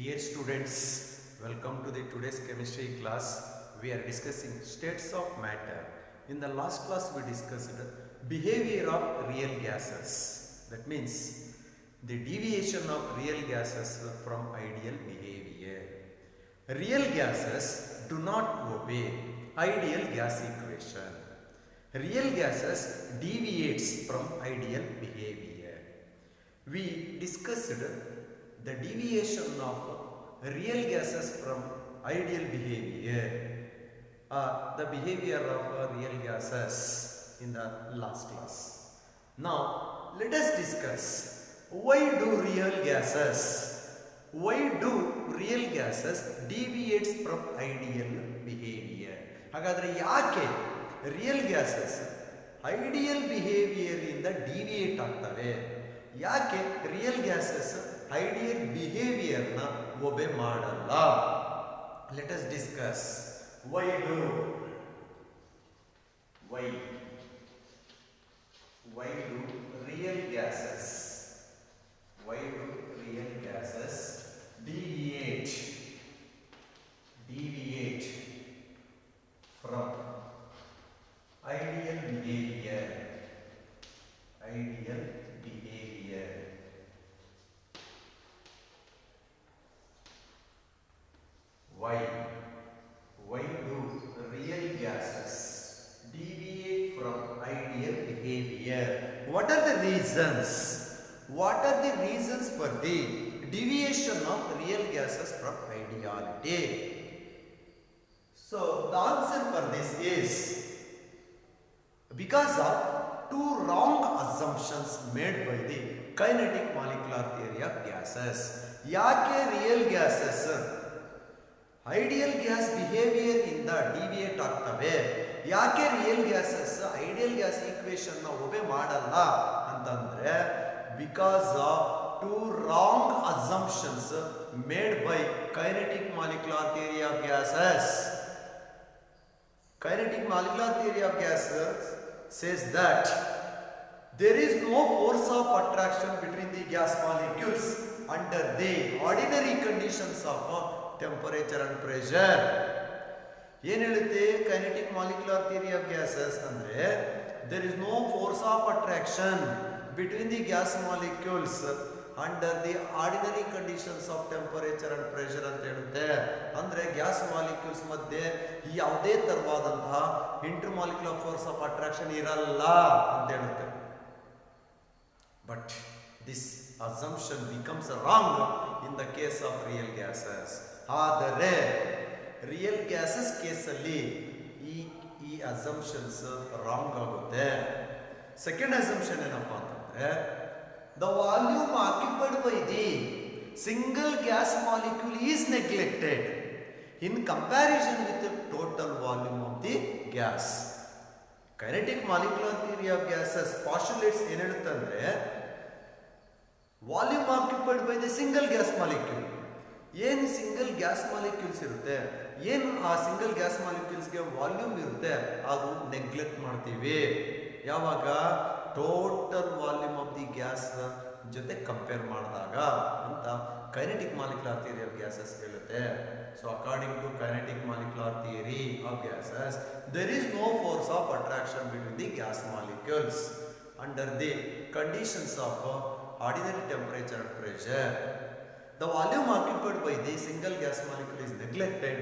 Dear students, welcome to the today's chemistry class. We are discussing states of matter. In the last class we discussed behavior of real gases. That means the deviation of real gases from ideal behavior. Real gases do not obey ideal gas equation. Real gases deviates from ideal behavior. We discussed the deviation of real gases from ideal behavior, the behavior of real gases in the last class. Now let us discuss why do real gases deviates from ideal behavior. ಹಾಗಾದರೆ ಯಾಕೆ real gases ideal behaviour ಇಂದ deviate ಆಗ್ತವೆ? ಯಾಕೆ real gases ideal ಬಿಹೇವಿಯರ್ನ ಒಬೆ ಮಾಡಲ್ಲ? Let us discuss why do real gases deviate from ideal behavior. Why do real gases deviate from ideal behavior? What are the reasons for the deviation of real gases from ideality? So the answer for this is because of two wrong assumptions made by the kinetic molecular theory of gases. ಯಾಕೆ real gases ideal gas behaviour ಇಂದ deviate ಆಗ್ತವೆ? ಯಾಕೆ real gases ideal gas equation ನ ಒಬೆ ಮಾಡಲ್ಲ ಅಂತಂದ್ರೆ because of two wrong assumptions made by kinetic molecular theory of gases. Kinetic molecular theory of gases says that there is no force of attraction between the gas molecules under the ordinary conditions of temperature and pressure. ಏನು ಹೇಳುತ್ತೆ kinetic molecular theory of gases ಅಂದ್ರೆ there is no force of attraction between the gas molecules under the ordinary conditions of temperature and pressure ಅಂತ ಹೇಳುತ್ತೆ. ಅಂದ್ರೆ gas molecules ಮಧ್ಯೆ ಯಾವುದೇ ತರವಾದಂತಹ inter molecular force of attraction ಇರಲ್ಲ ಅಂತ ಹೇಳುತ್ತೆ. But this assumption becomes wrong in the case of real gases. ಆದರೆ ರಿಯಲ್ ಗ್ಯಾಸಸ್ ಕೇಸಲ್ಲಿ ಈ ಅಸಂಪ್ಷನ್ಸ್ ರಾಂಗ್ ಆಗುತ್ತೆ. ಸೆಕೆಂಡ್ ಅಸಂಪ್ಷನ್ ಏನಪ್ಪಾ ಅಂತಂದ್ರೆ the volume occupied by the single gas molecule is neglected in comparison with the total volume of the gas. Kinetic molecular theory of gases postulates ಏನು ಹೇಳುತ್ತಂದ್ರೆ volume occupied by the single gas molecule. ಏನು single gas molecules ಇರುತ್ತೆ, ಏನು ಆ single gas ಮಾಲಿಕ್ಯೂಲ್ಸ್ಗೆ volume ಇರುತ್ತೆ ಅದು neglect ಮಾಡ್ತೀವಿ ಯಾವಾಗ total volume of the gas ಜೊತೆ ಕಂಪೇರ್ ಮಾಡಿದಾಗ ಅಂತ kinetic molecular theory of gases ಹೇಳುತ್ತೆ. So according to kinetic molecular theory of gases there is no force of attraction between the gas molecules under the conditions of ordinary temperature and pressure. The volume occupied by the single gas molecule is neglected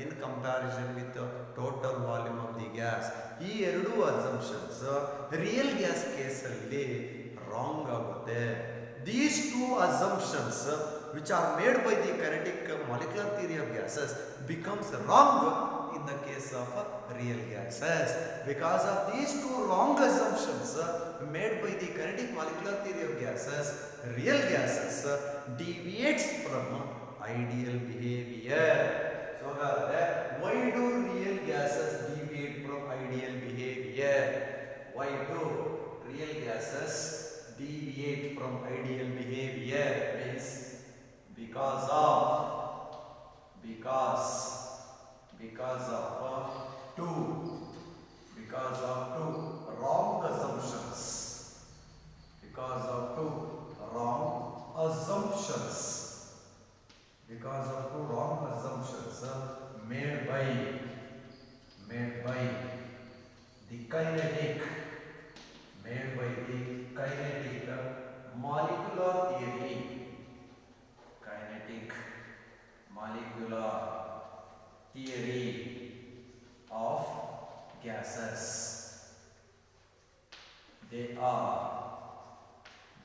in comparison with the total volume of the gas. ಈ ಎರಡು assumptions real gas ಕೇಸಲ್ಲಿ wrong ಆಗುತ್ತೆ. These two assumptions which are made by the kinetic molecular theory of gases becomes wrong in the case of real gases. Because of these two wrong assumptions made by the kinetic molecular theory of gases, real gases deviates from ideal behavior. So why do real gases deviate from ideal behavior? Why do real gases deviate from ideal behavior? Means because of two wrong assumptions. Because of two wrong assumptions.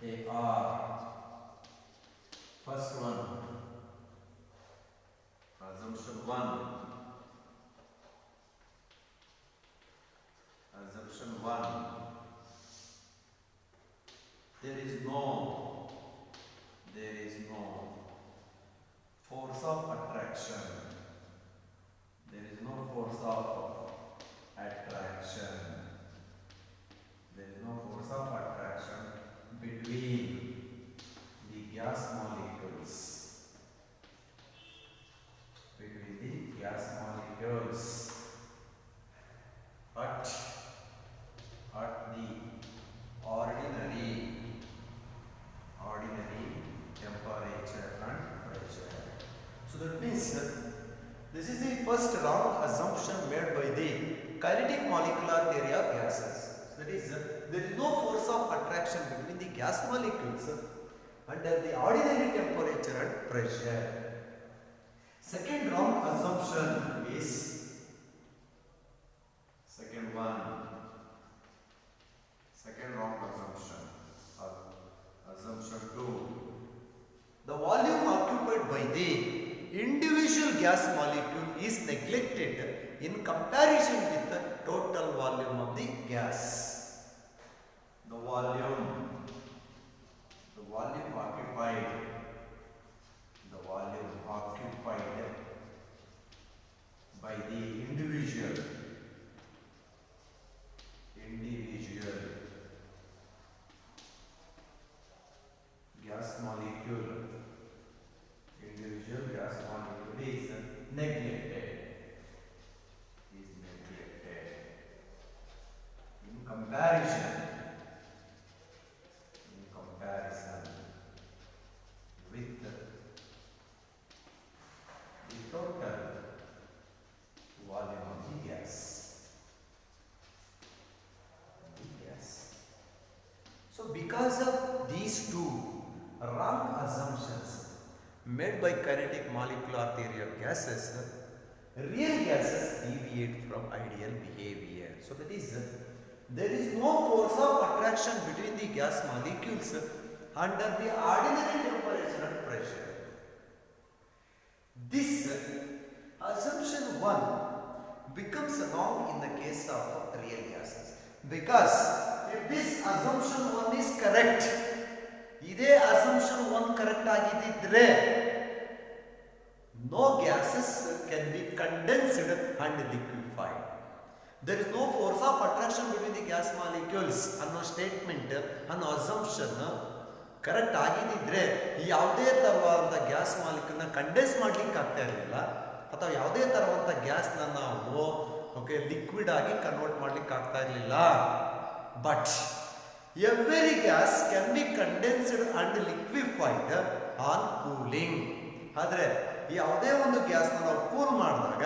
They are. First one. Assumption 1. Assumption 1. There is no force of attraction. There is no force of attraction. There is no force of attraction between the gas molecules. Between the gas molecules at the ordinary temperature and pressure. So that means this is the first wrong assumption made by the kinetic molecular theory of gases. That is, there is no force of attraction between the gas molecules under the ordinary temperature and pressure. Second wrong assumption is second wrong assumption. Assumption 2. The volume occupied by the individual gas molecule is neglected in comparison with the total volume of the gas. The volume occupied by the individual gas molecule is neglected in comparison with the total volume of the gas. So because of these two wrong assumptions made by kinetic molecular theory of gases, real gases deviate from ideal behavior. So that is, there is no force of attraction between the gas molecules under the ordinary temperature and pressure. This assumption 1 becomes wrong in the case of real gases, because if this assumption 1 is correct, ಇದೇ assumption 1 correct ಆಗಿದ್ದರೆ no gases can be condensed and liquefied. There is no force of attraction between the gas molecules ಅನ್ನೋ statement ಅನ್ನೋ assumption correct ಆಗಿದ್ದರೆ ಯಾವುದೇ ತರವಾದ gas ಮಾಲಿಕ್ಯೂಲ್ನ condense ಮಾಡ್ಲಿಕ್ಕೆ ಆಗ್ತಾ ಇರಲಿಲ್ಲ, ಅಥವಾ ಯಾವುದೇ ತರವಾದ ಗ್ಯಾಸ್ನ ನಾವು ಲಿಕ್ವಿಡ್ ಆಗಿ ಕನ್ವರ್ಟ್ ಮಾಡ್ಲಿಕ್ಕೆ ಆಗ್ತಾ ಇರಲಿಲ್ಲ. But every gas can be condensed and liquefied on cooling. ಆದರೆ ಯಾವುದೇ ಒಂದು ಗ್ಯಾಸ್ನ ನಾವು ಕೂಲ್ ಮಾಡಿದಾಗ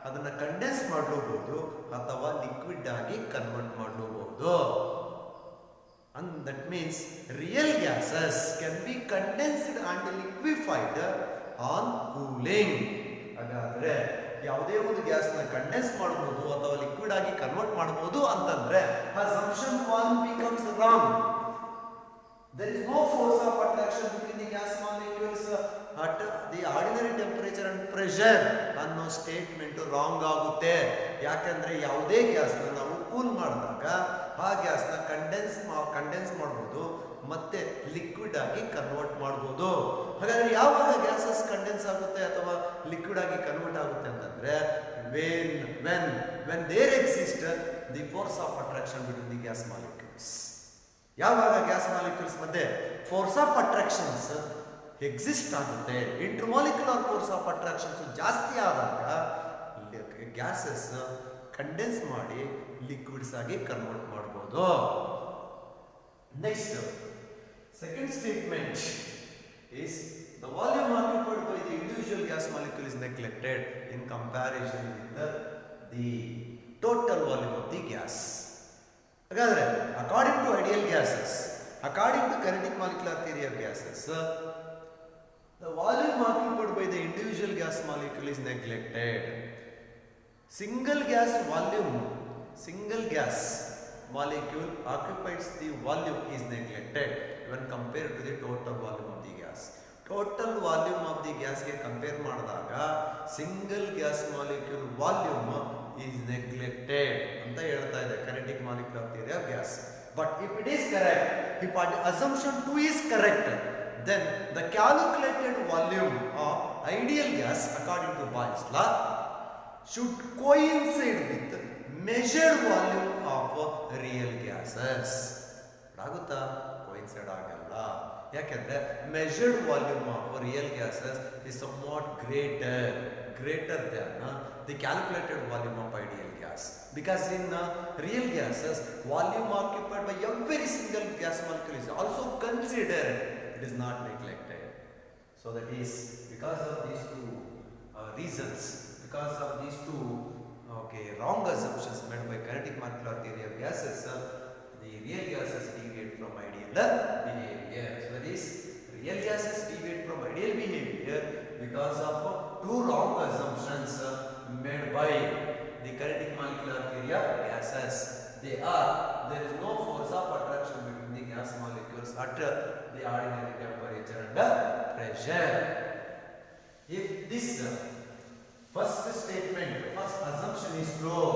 ಅದನ್ನು ಕಂಡೆನ್ಸ್ ಮಾಡಬಹುದು ಅಥವಾ ಲಿಕ್ವಿಡ್ ಆಗಿ ಕನ್ವರ್ಟ್ ಮಾಡಬಹುದು. And that means real gases can be condensed and liquefied on cooling. ಹಾಗಾದ್ರೆ ಯಾವುದೇ ಒಂದು ಗ್ಯಾಸ್ನ ಕಂಡೆನ್ಸ್ ಮಾಡಬಹುದು ಅಥವಾ ಲಿಕ್ವಿಡ್ ಆಗಿ ಕನ್ವರ್ಟ್ ಮಾಡಬಹುದು ಅಂತಂದ್ರೆ assumption 1 becomes wrong. There is no force of attraction between the gas molecules at the ordinary temperature and pressure ಅನ್ನೋ statement wrong ಆಗುತ್ತೆ. ಯಾಕಂದ್ರೆ ಯಾವುದೇ ಗ್ಯಾಸ್ನ ನಾವು ಕೂಲ್ ಮಾಡಿದಾಗ ಆ ಗ್ಯಾಸ್ನ ಕಂಡೆನ್ಸ್ ಮಾಡಬಹುದು ಮತ್ತೆ ಲಿಕ್ವಿಡ್ ಆಗಿ ಕನ್ವರ್ಟ್ ಮಾಡಬಹುದು. ಹಾಗಾದ್ರೆ ಯಾವಾಗ ಗ್ಯಾಸಸ್ ಕಂಡೆನ್ಸ್ ಆಗುತ್ತೆ ಅಥವಾ ಲಿಕ್ವಿಡ್ ಆಗಿ ಕನ್ವರ್ಟ್ ಆಗುತ್ತೆ ಅಂತಂದ್ರೆ when there exists the force of attraction between the gas molecules. ಯಾವಾಗ ಗ್ಯಾಸ್ ಮಾಲಿಕ್ಯೂಲ್ಸ್ ಮಧ್ಯೆ ಫೋರ್ಸ್ ಆಫ್ ಅಟ್ರಾಕ್ಷನ್ಸ್ ಎಕ್ಸಿಸ್ಟ್ ಆಗುತ್ತೆ, ಇಂಟರ್ಮಾಲಿಕ್ಯುಲರ್ ಫೋರ್ಸ್ ಆಫ್ ಅಟ್ರಾಕ್ಷನ್ಸ್ ಜಾಸ್ತಿ ಆದಾಗ ಗ್ಯಾಸಸ್ ಕಂಡೆನ್ಸ್ ಮಾಡಿ ಲಿಕ್ವಿಡ್ಸ್ ಆಗಿ ಕನ್ವರ್ಟ್ ಮಾಡಬಹುದು. Next second statement is the volume occupied by the individual gas molecule is neglected in comparison with the total volume of the gas. ಹಾಗಾದ್ರೆ according to ideal gases, according to kinetic molecular theory of gases, the volume occupied by the individual gas molecule is neglected. Single gas molecule occupies the volume is neglected when compared to the total volume of the gas. Total volume of the gas ಗೆ compare ಮಾಡಿದಾಗ single gas molecule volume is neglected ಅಂತ ಹೇಳ್ತಾ ಇದೆ kinetic molecular theory of gas. But if it is correct, if assumption 2 is correct, then the calculated volume of ideal gas according to Boyle's law should coincide with measured volume of real gases. ಆಗುತ್ತಾ? coincide ಆಗಲ್ಲ. ಯಾಕೆಂದ್ರೆ measured volume of real gases is somewhat greater than the calculated volume of ideal gas, because in real gases volume occupied by every single gas molecule is also considered, it is not neglected. So that is because of these two reasons, because of these two wrong assumptions made by kinetic molecular theory of gases, the real gases deviate from ideal behavior. So that is real gases deviate from ideal behavior because of two wrong assumptions made by the kinetic molecular theory of gases. They are, there is no force of attraction between the gas molecules at the ordinary temperature and pressure. If this first statement, first assumption is true,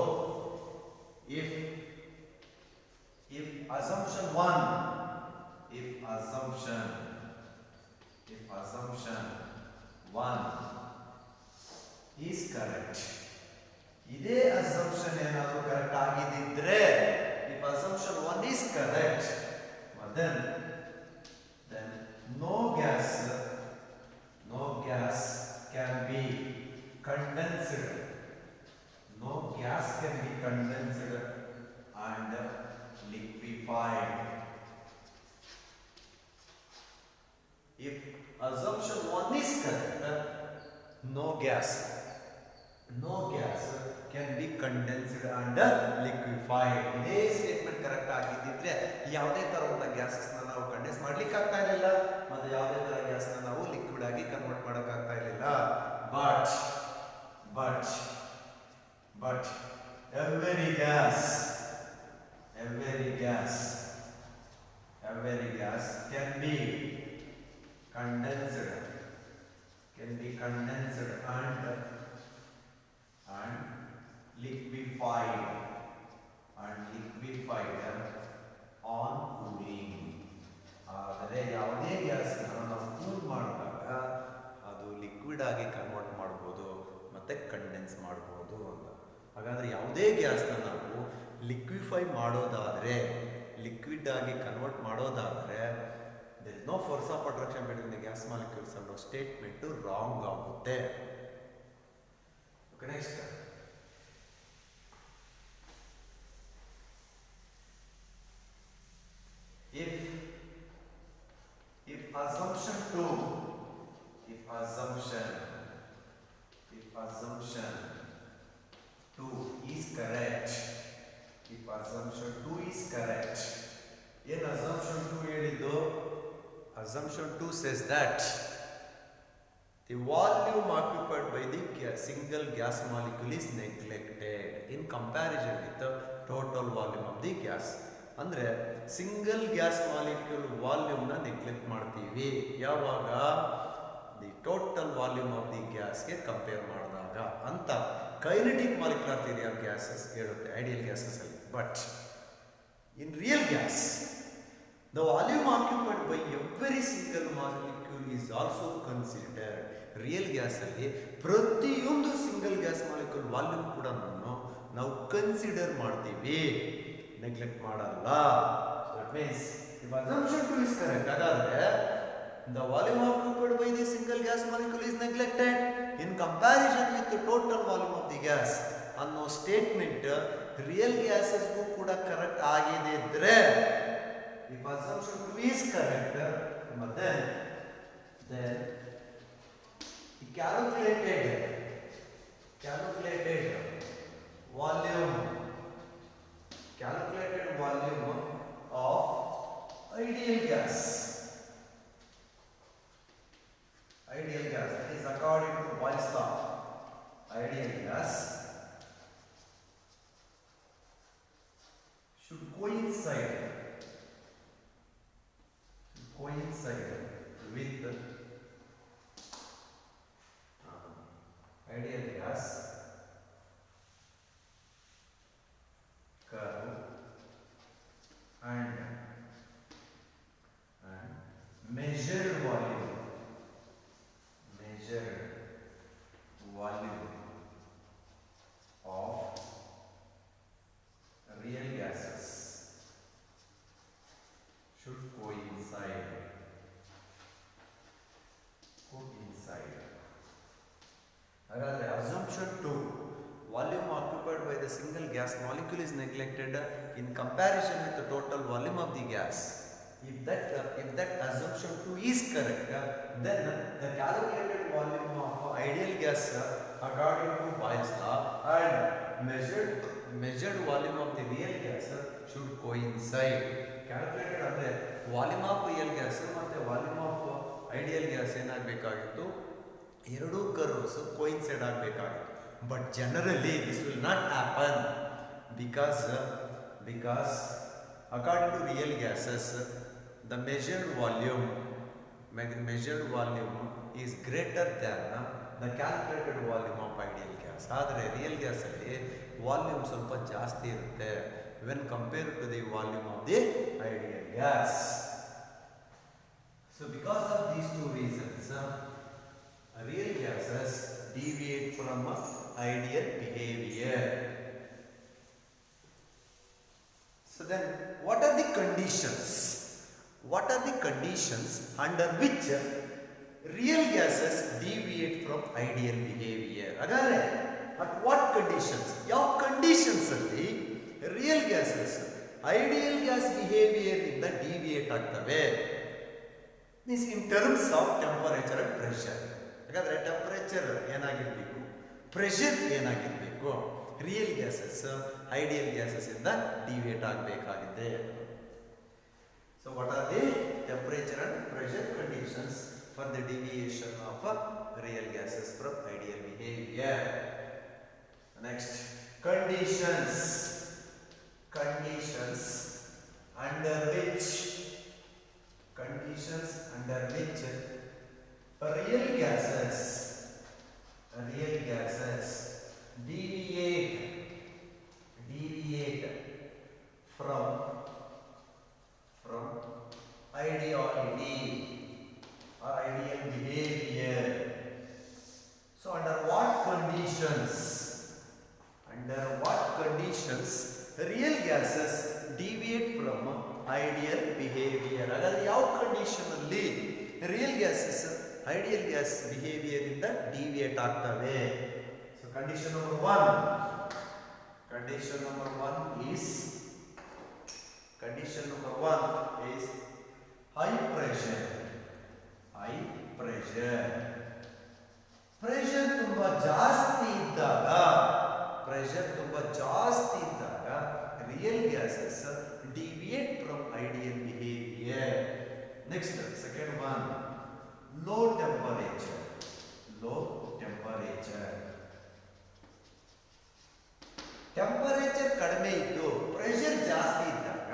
if assumption 1, if assumption 1 is correct, ಇದೇ assumption ಏನಾದರೂ correct ಆಗಿದ್ದರೆ, if assumption 1 is correct, then no gas can be condensed, no gas can be condensed and liquefied. If assumption 1 is correct, no gas can be condensed and liquefied. ಇದೇ statement correct ಆಗಿದ್ದಿದ್ರೆ ಯಾವುದೇ ತರಹದ gases ನಾವು condense ಮಾಡ್ಲಿಕ್ಕೆ ಆಗ್ತಾ ಇರಲಿಲ್ಲ, ಮತ್ತೆ ಯಾವುದೇ ತರ ಗ್ಯಾಸ್ ನಾವು ಲಿಕ್ವಿಡ್ ಆಗಿ ಕನ್ವರ್ಟ್ ಮಾಡಕ್ ಆಗ್ತಾ ಇರಲಿಲ್ಲ. But every gas can be condensed and liquefied on cooling. ಆದರೆ ಯಾವುದೇ ಗ್ಯಾಸ್ ನಾವು ಕೂಲ್ ಮಾಡಿದಾಗ ಅದು ಲಿಕ್ವಿಡ್ ಆಗಿ ಕನ್ವರ್ಟ್ ಮಾಡ್ಬೋದು ಮತ್ತೆ ಕಂಡೆನ್ಸ್ ಮಾಡ್ಬೋದು ಅಂತ. ಹಾಗಾದ್ರೆ ಯಾವುದೇ ಗ್ಯಾಸ್ನ ನಾವು ಲಿಕ್ವಿಫೈ ಮಾಡೋದಾದ್ರೆ, ಲಿಕ್ವಿಡ್ ಆಗಿ ಕನ್ವರ್ಟ್ ಮಾಡೋದಾದ್ರೆ, there is no force of attraction between the gas molecules ಅನ್ನೋ ಸ್ಟೇಟ್ಮೆಂಟ್ ರಾಂಗ್ ಆಗುತ್ತೆ. Okay, next. If assumption 2 is correct, ಏನು assumption 2 ಹೇಳಿದ್ದು? Assumption 2 says that the volume occupied by the single gas molecule is neglected in comparison with the total volume of the gas. ಅಂದ್ರೆ single gas molecule volume ನ neglect ಮಾಡ್ತೀವಿ ಯಾವಾಗ? The total volume of the ಗ್ಯಾಸ್ಗೆ compare ಮಾಡಿದಾಗ ಅಂತ kinetic molecular theory of gases ಹೇಳುತ್ತೆ, ideal gases ಅಲ್ಲಿ. But in real gas the volume occupied by every single molecule is also considered. Real gas ಅಲ್ಲಿ ಪ್ರತಿಯೊಂದು ಸಿಂಗಲ್ ಗ್ಯಾಸ್ ಮಾಲಿಕ್ಯೂಲ್ ವಾಲ್ಯೂಮ್ ಕೂಡ ನಾವು consider ಮಾಡ್ತೀವಿ, ನೆಗ್ಲೆಕ್ಟ್ ಮಾಡಲ್ಲ. So that means if assumption 2 is correct, ಹಾಗಾದ್ರೆ the volume occupied by the single gas molecule is neglected in comparison with the total volume of the gas ಅನ್ನೋ statement real ಗ್ಯಾಸಸ್ಗೂ ಕೂಡ correct ಆಗಿದೆ ಇದ್ರೆ, if assumption 2 is correct, then the calculated volume of ideal gas is according to Boyle's law. Ideal gas should coincide with ideal gas curve and measured volume of real gases should coincide. Hagadre assumption 2, volume occupied by the single gas molecule is neglected in comparison with the total volume of the gas. If that assumption 2 is correct, then the calculated volume of ideal gas according to Boyle's law and measured volume of the real gas should coincide. Calculated ಅಂದ್ರೆ volume of real gas ಮತ್ತೆ volume of ideal gas ಏನಾಗಬೇಕಾಗಿತ್ತು, ಎರಡೂ curves coincide ಆಗಬೇಕಾಗಿತ್ತು. But generally this will not happen because according to real gases the measured volume is greater than the calculated volume of ideal gas. ಆದರೆ real gas ಅಲ್ಲಿ volume ಸ್ವಲ್ಪ ಜಾಸ್ತಿ ಇರುತ್ತೆ when compared to the volume of the ideal gas. So because of these two reasons, real gases deviate from ideal behavior. So then what are the conditions? What are the conditions under which real gases deviate from ideal behavior? Agare, at what conditions? ಯಾವ conditions ಅಲ್ಲಿ real gases ideal gas behavior ಇಂದ deviate ಆಗ್ತವೆ? Means in terms of temperature and pressure. ಹಾಗಾದ್ರೆ temperature ಏನಾಗಿರಬೇಕು, pressure ಏನಾಗಿರಬೇಕು, real gases ideal gases ಇಂದ deviate ಆಗಬೇಕಾಗಿದೆ. So what are the temperature and pressure conditions for the deviation of real gases from ideal behavior? Next, conditions under which real gases deviate from ideality or ideal behavior. So under what conditions real gases deviate from ideal behavior? Agare ಯಾವ condition ಅಲ್ಲಿ real gases ideal gas behaviour ಇಂದ deviate ಆಗ್ತವೆ? So condition number 1 is high pressure. Pressure ತುಂಬಾ ಜಾಸ್ತಿ ಇದ್ದಾಗ real gases deviate from ideal behaviour. Next second one, low temperature. Temperature ಕಡಿಮೆ ಇದ್ದು pressure ಜಾಸ್ತಿ ಇದ್ದಾಗ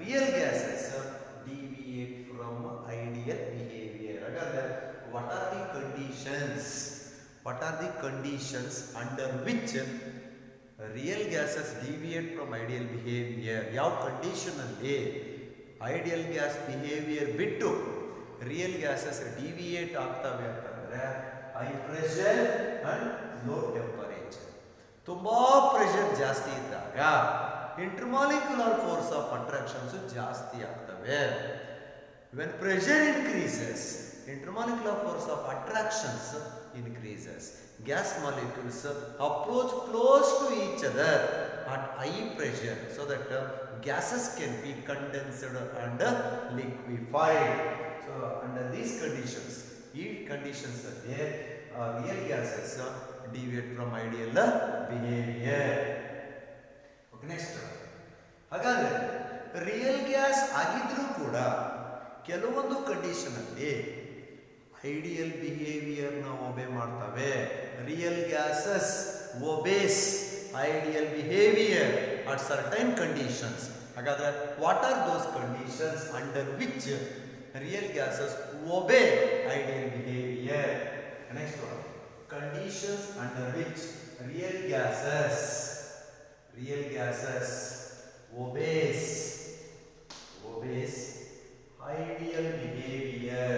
real gases deviate from ideal behavior. Again, what are the conditions under which real gases deviate from ideal behavior? ಯಾವ condition ಅಲ್ಲಿ ideal gas behaviour ಬಿಟ್ಟು real gases deviate ಆಗ್ತವೆ ಅಂತಂದ್ರೆ high pressure and low temperature. ತುಂಬಾ pressure ಜಾಸ್ತಿ ಇದ್ದಾಗ intermolecular force of attractions ಜಾಸ್ತಿ ಆಗ್ತವೆ. when pressure increases, intermolecular force of attractions increases. Gas molecules approach close to each other at high pressure so that gases can be condensed and liquefied. So under these conditions real gases deviate from ideal behavior. Okay, next. ಹಾಗಾದ್ರೆ real gas ಆಗಿದ್ರೂ ಕೂಡ ಕೆಲವೊಂದು condition ಅಲ್ಲಿ ideal behaviour ನ obey ಮಾಡ್ತವೆ. Real gases obeys ideal behaviour at certain conditions. ಹಾಗಾದ್ರೆ what are those conditions under which Real gases obey ideal behavior. Next one. Conditions under which real gases obeys ideal behavior.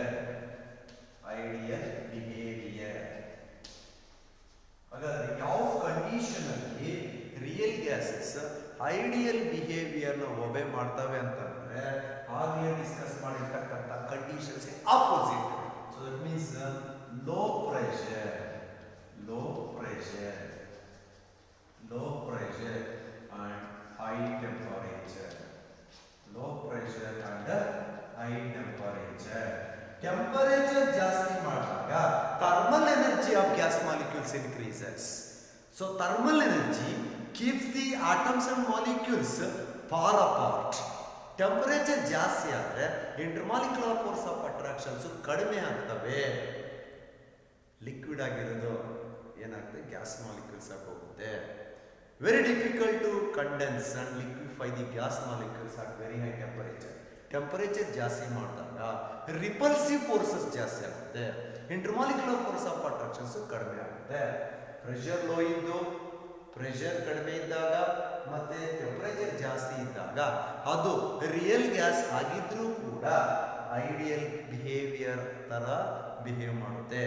ಹಾಗಾದ್ರೆ ಯಾವ condition ಅಲ್ಲಿ real gases ideal behaviour ನ obey ಮಾಡ್ತವೆ ಅಂತಂದ್ರೆ ಆಗಲೇ discuss ಮಾಡಿರ್ತಕ್ಕಂಥ conditions opposite. So that means low pressure and high temperature. Temperature ಜಾಸ್ತಿ ಮಾಡಿದಾಗ thermal energy of gas molecules increases. So thermal energy keeps the atoms and molecules for apart. Temperature ಜಾಸ್ತಿ ಆದರೆ intermolecular force of attractions ಕಡಿಮೆ ಆಗ್ತವೆ. Liquid ಆಗಿರೋದು ಏನಾಗ್ತದೆ, gas molecules ಆಗಿ ಹೋಗುತ್ತೆ. Very difficult to condense and liquefy the gas molecules at very high temperature. Temperature ಜಾಸ್ತಿ ಮಾಡಿದಾಗ ರಿಪಲ್ಸಿವ್ ಫೋರ್ಸಸ್ ಜಾಸ್ತಿ ಆಗುತ್ತೆ, ಇಂಟರ್ಮಾಲಿಕ್ಯುಲರ್ ಫೋರ್ಸ್ ಆಫ್ ಅಟ್ರಾಕ್ಷನ್ಸ್ ಕಡಿಮೆ ಆಗುತ್ತೆ. ಪ್ರೆಷರ್ ಲೋ ಇದ್ದು ಪ್ರೆಷರ್ ಕಡಿಮೆ ಇದ್ದಾಗ ಮತ್ತೆ ಟೆಂಪರೇಚರ್ ಜಾಸ್ತಿ ಇದ್ದಾಗ ಅದು ರಿಯಲ್ ಗ್ಯಾಸ್ ಆಗಿದ್ರೂ ಕೂಡ ಐಡಿಯಲ್ ಬಿಹೇವಿಯರ್ ತರ ಬಿಹೇವ್ ಮಾಡುತ್ತೆ,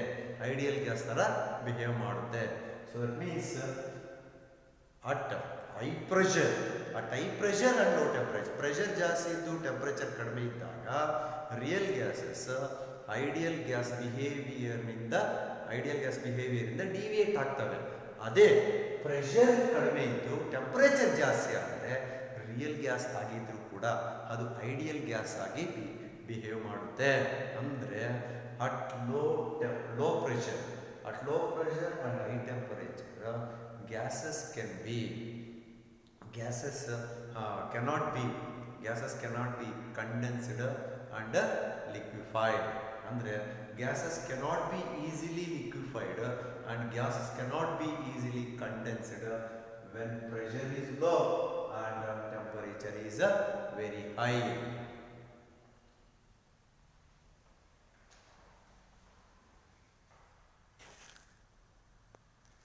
ಐಡಿಯಲ್ ಗ್ಯಾಸ್ ತರ ಬಿಹೇವ್ ಮಾಡುತ್ತೆ. So that means at high pressure and low temperature, pressure ಜಾಸ್ತಿ ಇದ್ದು ಟೆಂಪರೇಚರ್ ಕಡಿಮೆ ಇದ್ದಾಗ ರಿಯಲ್ ಗ್ಯಾಸಸ್ ಐಡಿಯಲ್ ಗ್ಯಾಸ್ ಬಿಹೇವಿಯರ್ನಿಂದ ಡಿವಿಯೇಟ್ ಆಗ್ತವೆ. ಅದೇ ಪ್ರೆಷರ್ ಕಡಿಮೆ ಇದ್ದು ಟೆಂಪರೇಚರ್ ಜಾಸ್ತಿ ಆದರೆ ರಿಯಲ್ ಗ್ಯಾಸ್ ಆಗಿದ್ರೂ ಕೂಡ ಅದು ಐಡಿಯಲ್ ಗ್ಯಾಸ್ ಆಗಿ ಬಿಹೇವ್ ಮಾಡುತ್ತೆ. ಅಂದರೆ at low pressure and high temperature gases cannot be condensed and liquefied. ಅಂದ್ರೆ gases cannot be easily liquefied and gases cannot be easily condensed when pressure is low and temperature is very high.